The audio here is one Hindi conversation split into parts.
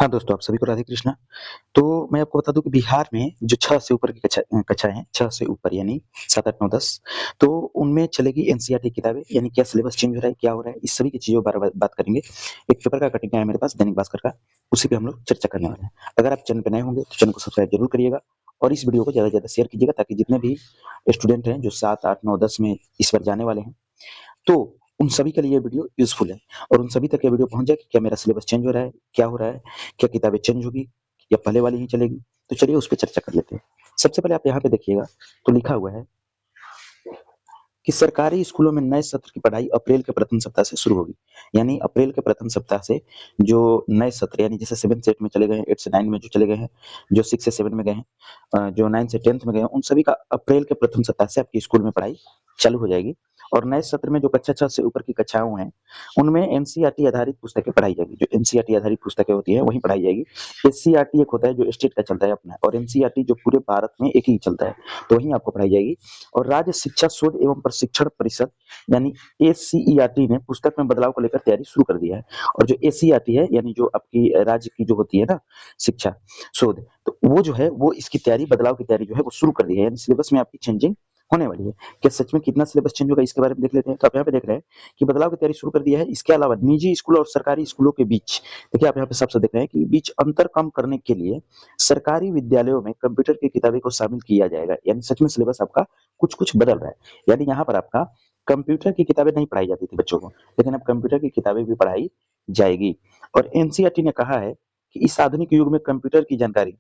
हाँ दोस्तों, आप सभी को राधे कृष्णा। तो मैं आपको बता दूँ कि बिहार में जो 6 से ऊपर की कक्षाएँ हैं, 6 से ऊपर यानी 7, 8, 9, 10 तो उनमें चलेगी एनसीईआरटी किताबें, यानी क्या सिलेबस चेंज हो रहा है, क्या हो रहा है, इस सभी की चीज़ों पर बात करेंगे। एक पेपर का कटिंग आया मेरे पास दैनिक भास्कर का, उसी पे हम लोग चर्चा करने वाले हैं। अगर आप चैनल पे नए होंगे तो चैनल को सब्सक्राइब ज़रूर करिएगा और इस वीडियो को ज़्यादा से ज़्यादा शेयर कीजिएगा ताकि जितने भी स्टूडेंट हैं जो 7, 8, 9, 10 में इस बार जाने वाले हैं, तो उन सभी के लिए ये वीडियो यूज़फुल है और उन सभी तक ये वीडियो पहुँच जाए कि क्या मेरा सिलेबस चेंज हो रहा है, क्या हो रहा है, क्या किताबें चेंज होगी या पहले वाली ही चलेगी? तो चलिए उस पे चर्चा कर लेते हैं। सबसे पहले आप यहाँ पे देखिएगा तो लिखा हुआ है कि सरकारी स्कूलों में नए सत्र की पढ़ाई अप्रैल के प्रथम सप्ताह से शुरू होगी। यानी अप्रैल के प्रथम सप्ताह से जो नए सत्र यानी जैसे 7th से 8 में चले गए हैं, 8 से 9 में जो चले गए हैं, जो 6 से 7 में गए हैं, जो 9 से 10th में गए हैं, उन सभी का अप्रैल के प्रथम सप्ताह से आपके स्कूल में पढ़ाई चालू हो जाएगी। और नए सत्र में जो कक्षा 6 से ऊपर की कक्षाओं हैं, उनमें एनसीईआरटी आधारित पुस्तकें पढ़ाई जाएगी। जो एनसीईआरटी आधारित पुस्तकें होती हैं, वही पढ़ाई जाएगी। एससीईआरटी एक होता है जो स्टेट का चलता है अपना, और एनसीईआरटी जो पूरे भारत में एक ही चलता है, तो वही आपको पढ़ाई जाएगी। और राज्य शिक्षा शोध एवं प्रशिक्षण परिषद यानी एससीईआरटी ने पुस्तक में बदलाव को लेकर तैयारी शुरू कर दिया है। और जो एससीईआरटी है यानी जो आपकी राज्य की जो होती है ना शिक्षा शोध, तो वो जो है वो इसकी तैयारी बदलाव की तैयारी जो है वो शुरू कर दी है, यानी सिलेबस में आपकी चेंजिंग होने वाली है। क्या सच में कितना सिलेबस चेंज होगा इसके बारे में देख लेते हैं। तो आप यहाँ पे देख रहे हैं कि बदलाव की तैयारी शुरू कर दी है। इसके अलावा निजी स्कूल और सरकारी स्कूलों के बीच देखिए, आप यहाँ पे साफ साफ देख रहे हैं कि बीच अंतर कम करने के लिए सरकारी विद्यालयों में कंप्यूटर की किताबें को शामिल किया जाएगा। यानी सच में सिलेबस आपका कुछ कुछ बदल रहा है। यानी यहाँ पर आपका कंप्यूटर की किताबें नहीं पढ़ाई जाती थी बच्चों को, लेकिन अब कंप्यूटर की किताबें भी पढ़ाई जाएगी। और एनसीईआरटी ने कहा है कि इस आधुनिक युग में कंप्यूटर की जानकारी,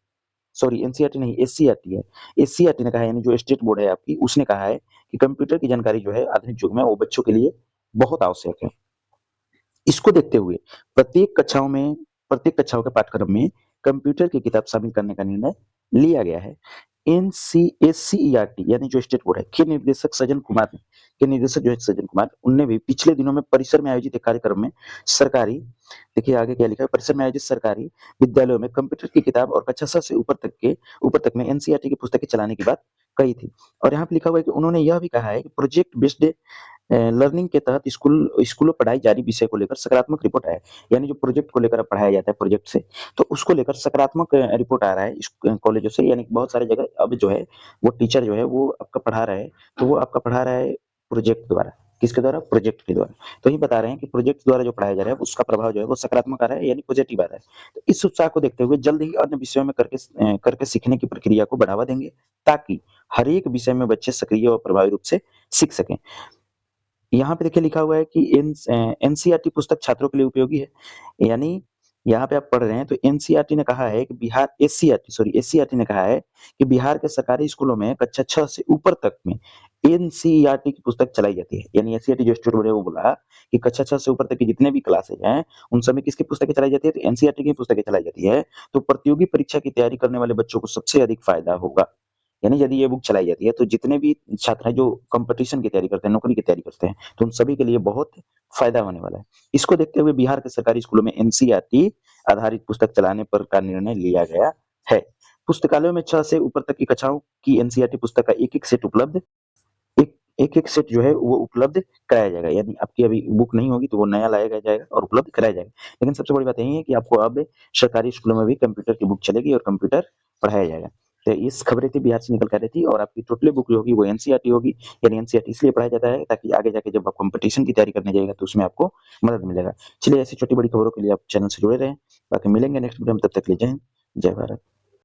सॉरी एनसीईआरटी नहीं एससीईआरटी है, एससीईआरटी ने कहा है, यानी जो स्टेट बोर्ड है आपकी, उसने कहा है कि कंप्यूटर की जानकारी जो है आधुनिक युग में वो बच्चों के लिए बहुत आवश्यक है। इसको देखते हुए प्रत्येक कक्षाओं के पाठ्यक्रम में कंप्यूटर की किताब शामिल करने का निर्णय लिया गया है। एनसीएससीईआरटी यानी जो स्टेट बोर्ड है के निर्देशक जो है सज्जन कुमार, उनने भी पिछले दिनों में परिसर में आयोजित एक कार्यक्रम में सरकारी, देखिए आगे क्या लिखा है, परिसर में आयोजित सरकारी विद्यालयों में कंप्यूटर की किताब और कक्षा 6 से ऊपर तक में एनसीईआरटी की पुस्तकें चलाने की बात कही थी। और यहाँ पे लिखा हुआ है कि उन्होंने यह भी कहा है कि प्रोजेक्ट बेस्ड लर्निंग के तहत स्कूलों पढ़ाई जारी विषय को लेकर सकारात्मक रिपोर्ट आया है। यानी जो प्रोजेक्ट को लेकर अब पढ़ाया जाता है प्रोजेक्ट से, तो उसको लेकर सकारात्मक रिपोर्ट आ रहा है कॉलेजों से। यानी बहुत सारी जगह अब जो है वो टीचर जो है वो आपका पढ़ा रहा है, तो वो आपका पढ़ा रहा है प्रोजेक्ट द्वारा। किसके द्वारा? प्रोजेक्ट के द्वारा। तो ही बता रहे हैं कि प्रोजेक्ट द्वारा जो पढ़ाया जा रहा है उसका प्रभाव जो है वो सकारात्मक आ रहा है, यानी पॉजिटिव आ रहा है। तो इस उत्साह को देखते हुए जल्द ही अन्य विषयों में करके सीखने की प्रक्रिया को बढ़ावा देंगे, ताकि हर एक विषय में बच्चे सक्रिय और प्रभावी रूप से सीख सकें। यहाँ पे देखिए लिखा हुआ है कि एनसीईआरटी पुस्तक छात्रों के लिए उपयोगी है। यानी यहाँ पे आप पढ़ रहे हैं तो एनसीईआरटी ने कहा है कि एससीईआरटी ने कहा है कि बिहार के सरकारी स्कूलों में कक्षा 6 से ऊपर तक में एनसीईआरटी की पुस्तक चलाई जाती है। यानी एससीईआरटी जो स्टूडेंट है वो बोला कि कक्षा 6 से ऊपर तक की जितने भी क्लासेज हैं, उन सब में किसकी पुस्तकें चलाई जाती है? तो एनसीईआरटी की पुस्तकें चलाई जाती है। तो प्रतियोगी परीक्षा की तैयारी करने वाले बच्चों को सबसे अधिक फायदा होगा। यानी यदि ये बुक चलाई जाती है तो जितने भी छात्र हैं जो कंपटीशन की तैयारी करते हैं, नौकरी की तैयारी करते हैं, तो उन सभी के लिए बहुत फायदा होने वाला है। इसको देखते हुए बिहार के सरकारी स्कूलों में एनसीईआरटी आधारित पुस्तक चलाने पर का निर्णय लिया गया है। पुस्तकालयों में 6 से ऊपर तक की कक्षाओं की एनसीईआरटी पुस्तक का एक-एक सेट उपलब्ध एक एक-एक सेट जो है वो उपलब्ध कराया जाएगा। यानी आपकी अभी बुक नहीं होगी तो वो नया लाया जाएगा और उपलब्ध कराया जाएगा। लेकिन सबसे बड़ी बात यही है कि आपको अब सरकारी स्कूलों में भी कंप्यूटर की बुक चलेगी और कंप्यूटर पढ़ाया जाएगा। तो इस खबरें थी बिहार से निकल कर आ रही थी, और आपकी टोटली बुक जो होगी वो एनसीईआरटी होगी। यानी एनसीईआरटी इसलिए पढ़ाया जाता है ताकि आगे जाके जब आप कॉम्पिटिशन की तैयारी करने जाइएगा तो उसमें आपको मदद मिलेगा। चलिए ऐसी छोटी-बड़ी खबरों के लिए आप चैनल से जुड़े रहें। बाकी मिलेंगे नेक्स्ट वीडियो में, तब तक के लिए जय हिंद, जय भारत।